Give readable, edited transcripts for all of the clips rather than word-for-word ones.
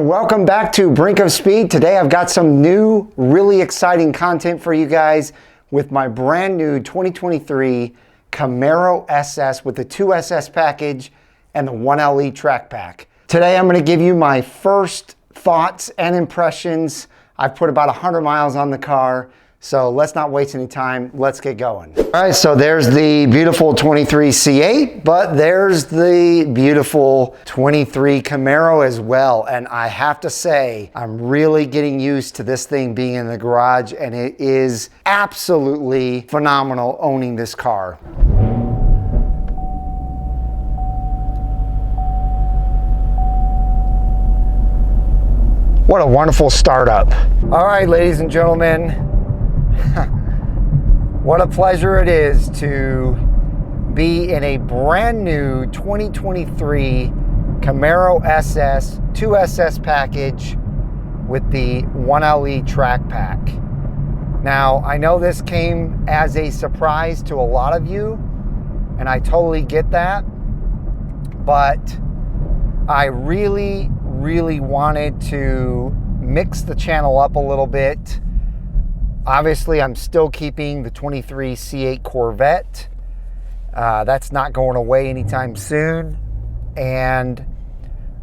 welcome back to Brink of Speed. Today I've got some new, really exciting content for you guys with my brand new 2023 Camaro SS with the 2SS package and the 1LE track pack. Today I'm going to give you my first thoughts and impressions. I've put about 100 miles on the car, so let's not waste any time. Let's get going. All right, so there's the beautiful 23 C8, but there's the beautiful 23 Camaro as well. And I have to say, I'm really getting used to this thing being in the garage, and it is absolutely phenomenal owning this car. What a wonderful startup. All right, ladies and gentlemen, what a pleasure it is to be in a brand new 2023 Camaro SS 2SS package with the 1LE track pack. Now, I know this came as a surprise to a lot of you, and I totally get that, but I really wanted to mix the channel up a little bit. Obviously, I'm still keeping the 23 C8 Corvette. That's not going away anytime soon. And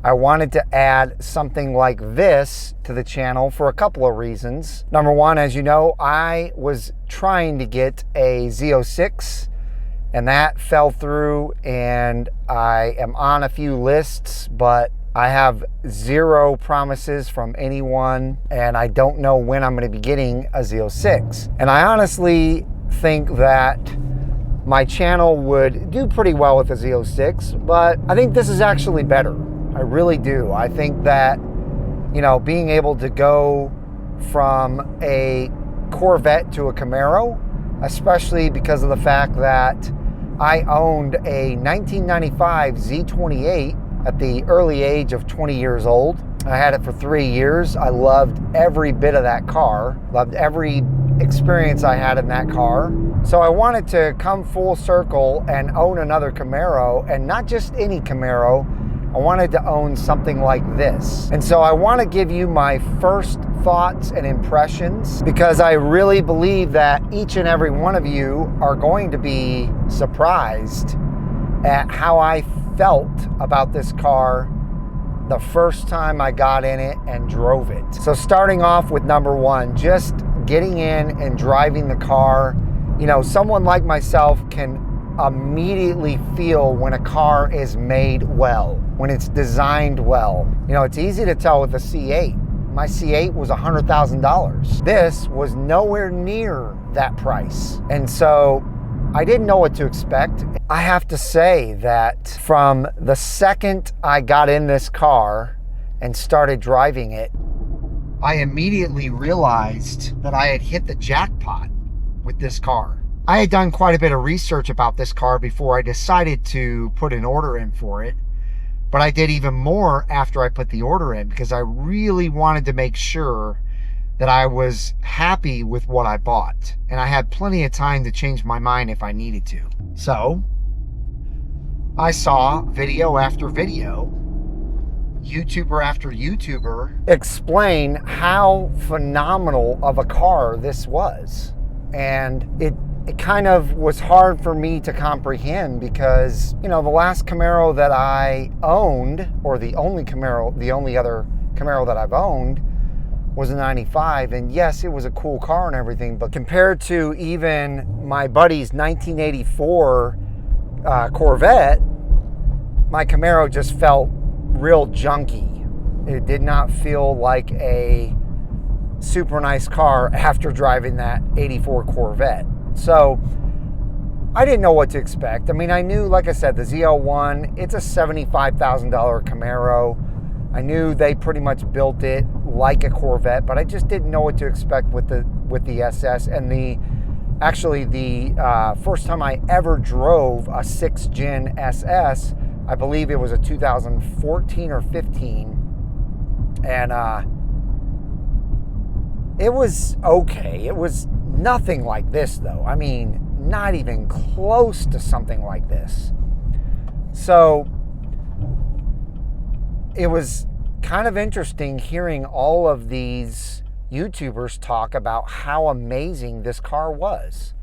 I wanted to add something like this to the channel for a couple of reasons. Number one, as you know, I was trying to get a Z06, and that fell through, and I am on a few lists, but I have zero promises from anyone, and I don't know when I'm going to be getting a Z06. And I honestly think that my channel would do pretty well with a Z06, but I think this is actually better. I really do. I think that, you know, being able to go from a Corvette to a Camaro, especially because of the fact that I owned a 1995 Z28 at the early age of 20 years old. I had it for 3 years. I loved every bit of that car, loved every experience I had in that car. So I wanted to come full circle and own another Camaro, and not just any Camaro. I wanted to own something like this. And so I want to give you my first thoughts and impressions, because I really believe that each and every one of you are going to be surprised at how I felt about this car the first time I got in it and drove it. So starting off with number one, just getting in and driving the car. You know, someone like myself can immediately feel when a car is made well, when it's designed well. You know, it's easy to tell with a C8. My C8 was $100,000. This was nowhere near that price. And so I didn't know what to expect. I have to say that from the second I got in this car and started driving it, I immediately realized that I had hit the jackpot with this car. I had done quite a bit of research about this car before I decided to put an order in for it, but I did even more after I put the order in, because I really wanted to make sure that I was happy with what I bought, and I had plenty of time to change my mind if I needed to. So I saw video after video, YouTuber after YouTuber, explain how phenomenal of a car this was. And it kind of was hard for me to comprehend, because, you know, the last Camaro that I owned, or the only other Camaro that I've owned, was a 95, and yes, it was a cool car and everything, but compared to even my buddy's 1984 Corvette, my Camaro just felt real junky. It did not feel like a super nice car after driving that 84 Corvette. So I didn't know what to expect. I mean, I knew, like I said, the ZL1, it's a $75,000 Camaro. I knew they pretty much built it like a Corvette, but I just didn't know what to expect with the SS. And the first time I ever drove a 6th gen SS, I believe it was a 2014 or 15, and it was okay. It was nothing like this, though. I mean, not even close to something like this. So it was kind of interesting hearing all of these YouTubers talk about how amazing this car was.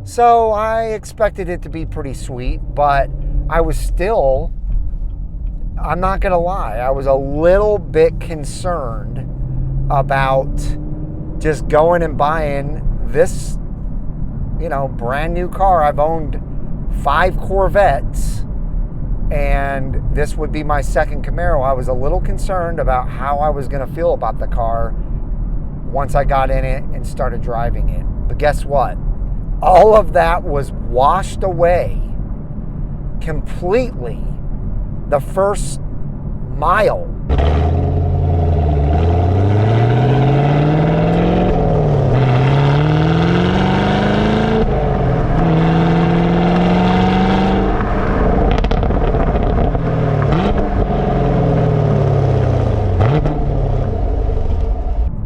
So I expected it to be pretty sweet, but I was still, I'm not gonna lie, I was a little bit concerned about just going and buying this, you know, brand new car. I've owned 5 Corvettes, and this would be my second Camaro. I was a little concerned about how I was gonna feel about the car once I got in it and started driving it. But guess what? All of that was washed away completely the first mile.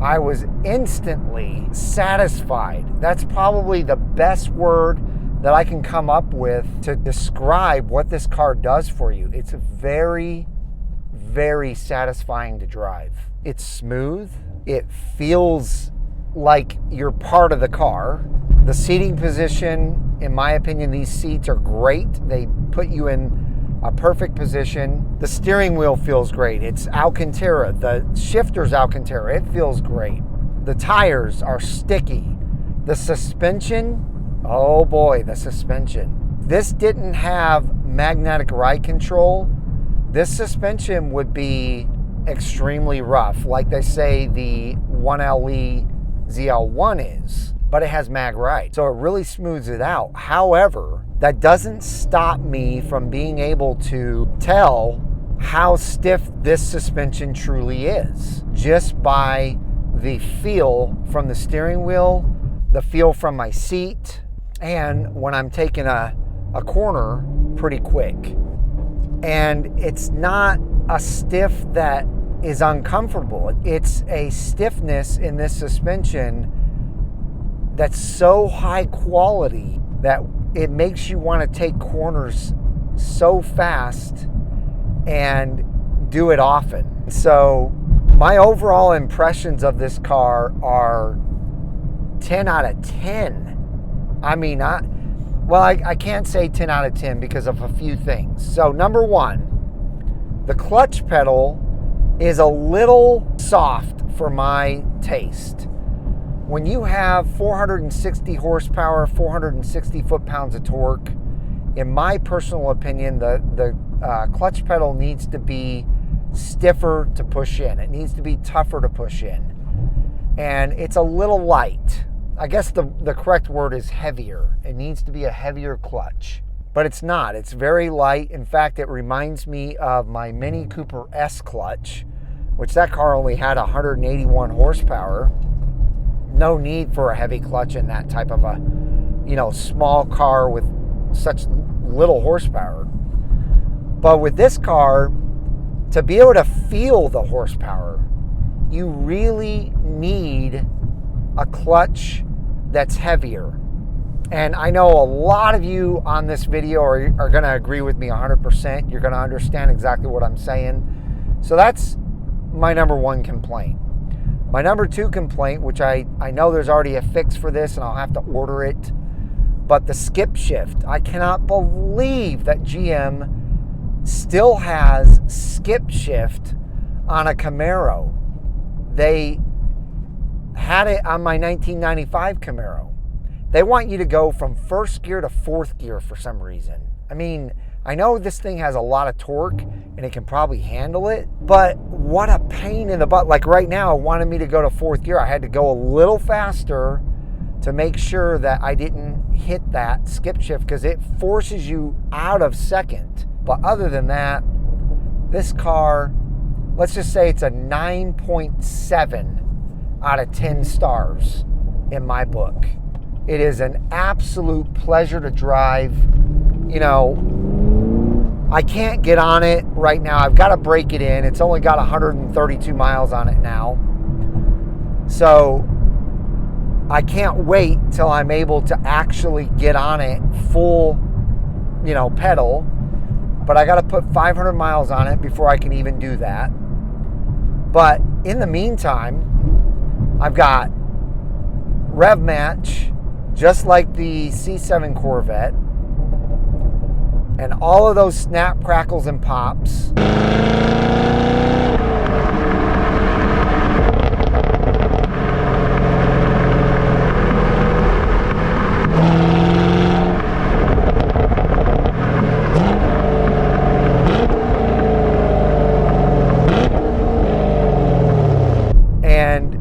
I was instantly satisfied. That's probably the best word that I can come up with to describe what this car does for you. It's very, very satisfying to drive. It's smooth. It feels like you're part of the car. The seating position, in my opinion, these seats are great. They put you in a perfect position. The steering wheel feels great. It's Alcantara. The shifter's Alcantara. It feels great. The tires are sticky. The suspension, oh boy, the suspension. This didn't have magnetic ride control. This suspension would be extremely rough, like they say the 1LE ZL1 is, but it has mag ride, so it really smooths it out. However, that doesn't stop me from being able to tell how stiff this suspension truly is just by the feel from the steering wheel, the feel from my seat, and when I'm taking a corner pretty quick. And it's not a stiff that is uncomfortable. It's a stiffness in this suspension that's so high quality that it makes you want to take corners so fast and do it often. So my overall impressions of this car are 10 out of 10. I mean, I can't say 10 out of 10 because of a few things. So number one, the clutch pedal is a little soft for my taste. When you have 460 horsepower, 460 foot-pounds of torque, in my personal opinion, the clutch pedal needs to be stiffer to push in. It needs to be tougher to push in. And it's a little light. I guess the correct word is heavier. It needs to be a heavier clutch. But it's not. It's very light. In fact, it reminds me of my Mini Cooper S clutch, which that car only had 181 horsepower. No need for a heavy clutch in that type of a, you know, small car with such little horsepower. But with this car, to be able to feel the horsepower, you really need a clutch that's heavier. And I know a lot of you on this video are going to agree with me 100%. You're going to understand exactly what I'm saying. So that's my number one complaint. My number two complaint, which I know there's already a fix for this and I'll have to order it, but the skip shift. I cannot believe that GM still has skip shift on a Camaro. They had it on my 1995 Camaro. They want you to go from first gear to fourth gear for some reason. I mean, I know this thing has a lot of torque and it can probably handle it, but what a pain in the butt. Like right now, it wanted me to go to fourth gear. I had to go a little faster to make sure that I didn't hit that skip shift because it forces you out of second. But other than that, this car, let's just say it's a 9.7 out of 10 stars in my book. It is an absolute pleasure to drive. You know, I can't get on it right now. I've got to break it in. It's only got 132 miles on it now. So I can't wait till I'm able to actually get on it full, you know, pedal. But I got to put 500 miles on it before I can even do that. But in the meantime, I've got rev match, just like the C7 Corvette, and all of those snap, crackles, and pops. And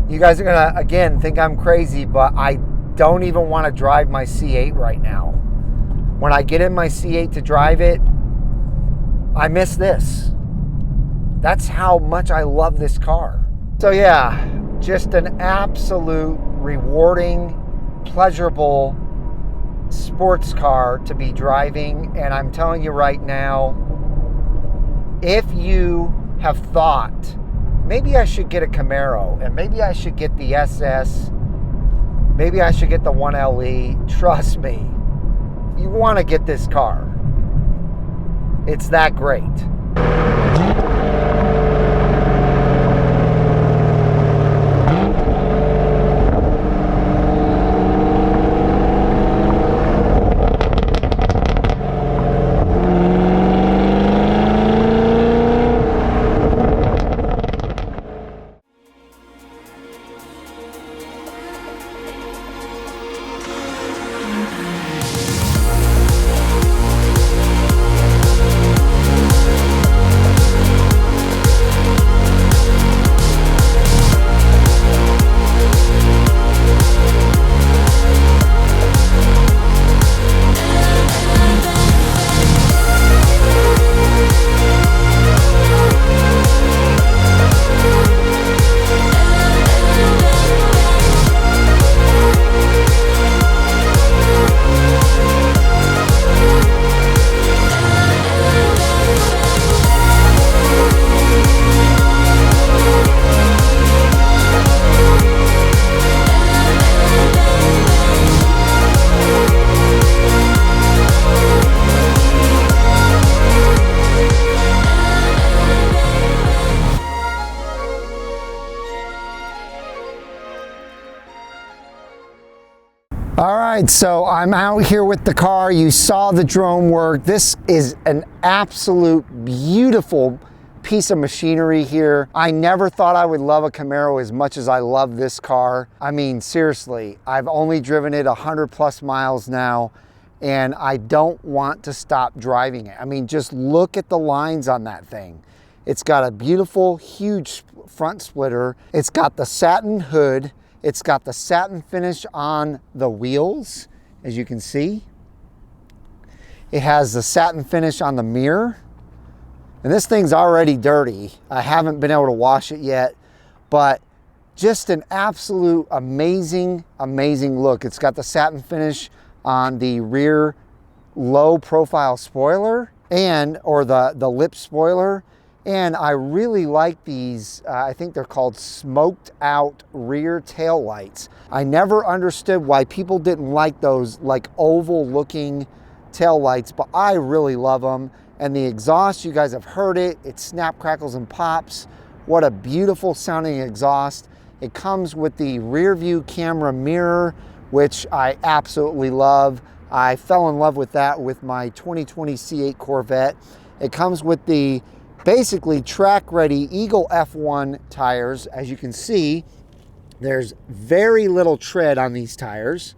you guys are gonna, again, think I'm crazy, but I don't even want to drive my C8 right now. When I get in my C8 to drive it, I miss this. That's how much I love this car. So yeah, just an absolute rewarding, pleasurable sports car to be driving. And I'm telling you right now, if you have thought, maybe I should get a Camaro, and maybe I should get the SS, maybe I should get the 1LE, trust me, you want to get this car. It's that great. All right, so I'm out here with the car. You saw the drone work. This is an absolute beautiful piece of machinery here. I never thought I would love a Camaro as much as I love this car. I mean, seriously, I've only driven it 100+ miles now, and I don't want to stop driving it. I mean, just look at the lines on that thing. It's got a beautiful, huge front splitter. It's got the satin hood. It's got the satin finish on the wheels, as you can see. It has the satin finish on the mirror. And this thing's already dirty. I haven't been able to wash it yet, but just an absolute amazing, amazing look. It's got the satin finish on the rear low profile spoiler or the lip spoiler. And I really like these, I think they're called smoked out rear tail lights. I never understood why people didn't like those like oval looking tail lights, but I really love them. And the exhaust, you guys have heard it. It snap, crackles, and pops. What a beautiful sounding exhaust. It comes with the rear view camera mirror, which I absolutely love. I fell in love with that with my 2020 C8 Corvette. It comes with the basically track-ready Eagle F1 tires. As you can see, there's very little tread on these tires,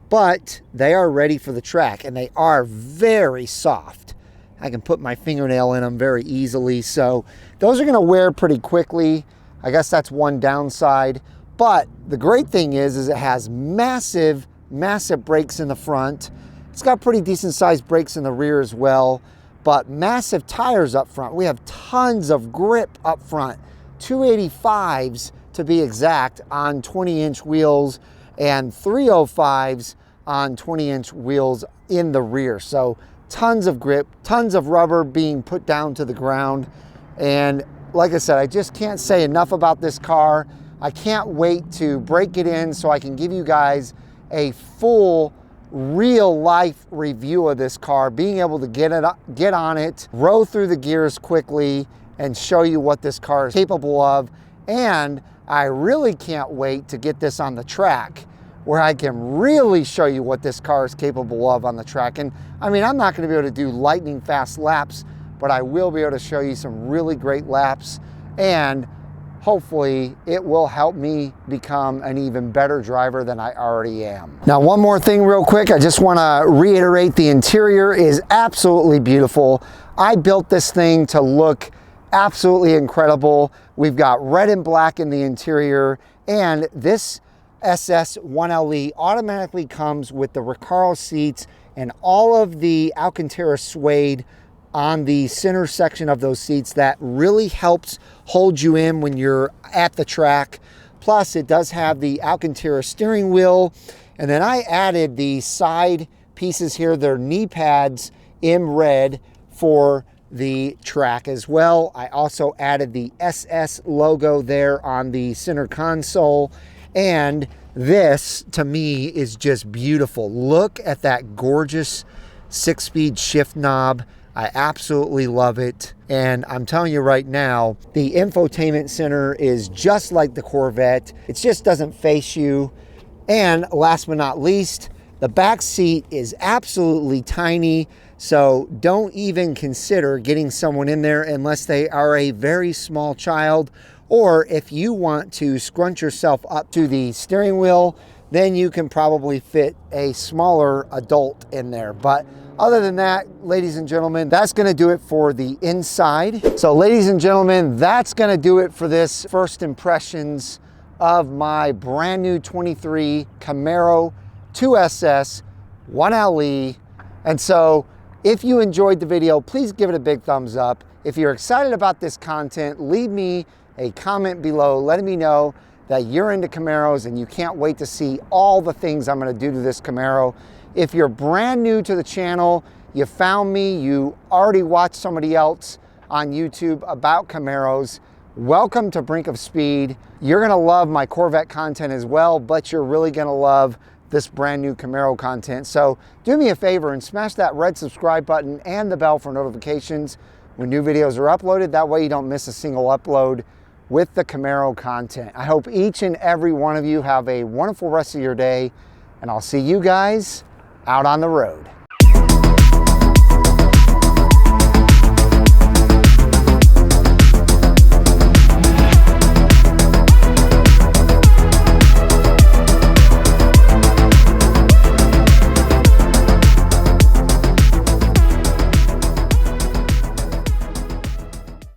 but they are ready for the track, and they are very soft. I can put my fingernail in them very easily, so those are going to wear pretty quickly. I guess that's one downside, but the great thing is it has massive, massive brakes in the front. It's got pretty decent sized brakes in the rear as well, but massive tires up front. We have tons of grip up front, 285s to be exact on 20-inch wheels, and 305s on 20-inch wheels in the rear. So tons of grip, tons of rubber being put down to the ground. And like I said, I just can't say enough about this car. I can't wait to break it in so I can give you guys a full real life review of this car, being able to get on it, row through the gears quickly, and show you what this car is capable of. And I really can't wait to get this on the track, where I can really show you what this car is capable of on the track. And I mean, I'm not gonna be able to do lightning fast laps, but I will be able to show you some really great laps, and hopefully it will help me become an even better driver than I already am. Now, one more thing real quick, I just wanna reiterate, the interior is absolutely beautiful. I built this thing to look absolutely incredible. We've got red and black in the interior, and this SS 1LE automatically comes with the Recaro seats and all of the Alcantara suede on the center section of those seats that really helps hold you in when you're at the track. Plus, it does have the Alcantara steering wheel. And then I added the side pieces here, they're knee pads in red for the track as well. I also added the SS logo there on the center console. And this, to me, is just beautiful. Look at that gorgeous 6-speed shift knob. I absolutely love it. And I'm telling you right now, the infotainment center is just like the Corvette. It just doesn't face you. And last but not least, the back seat is absolutely tiny. So don't even consider getting someone in there unless they are a very small child, or if you want to scrunch yourself up to the steering wheel, then you can probably fit a smaller adult in there. But other than that, ladies and gentlemen, that's gonna do it for the inside. So ladies and gentlemen, that's gonna do it for this first impressions of my brand new 23 Camaro 2SS 1LE. And so if you enjoyed the video, please give it a big thumbs up. If you're excited about this content, leave me a comment below letting me know that you're into Camaros and you can't wait to see all the things I'm gonna do to this Camaro. If you're brand new to the channel, you found me, you already watched somebody else on YouTube about Camaros, welcome to Brink of Speed. You're gonna love my Corvette content as well, but you're really gonna love this brand new Camaro content. So do me a favor and smash that red subscribe button and the bell for notifications when new videos are uploaded. That way you don't miss a single upload with the Camaro content. I hope each and every one of you have a wonderful rest of your day, and I'll see you guys out on the road.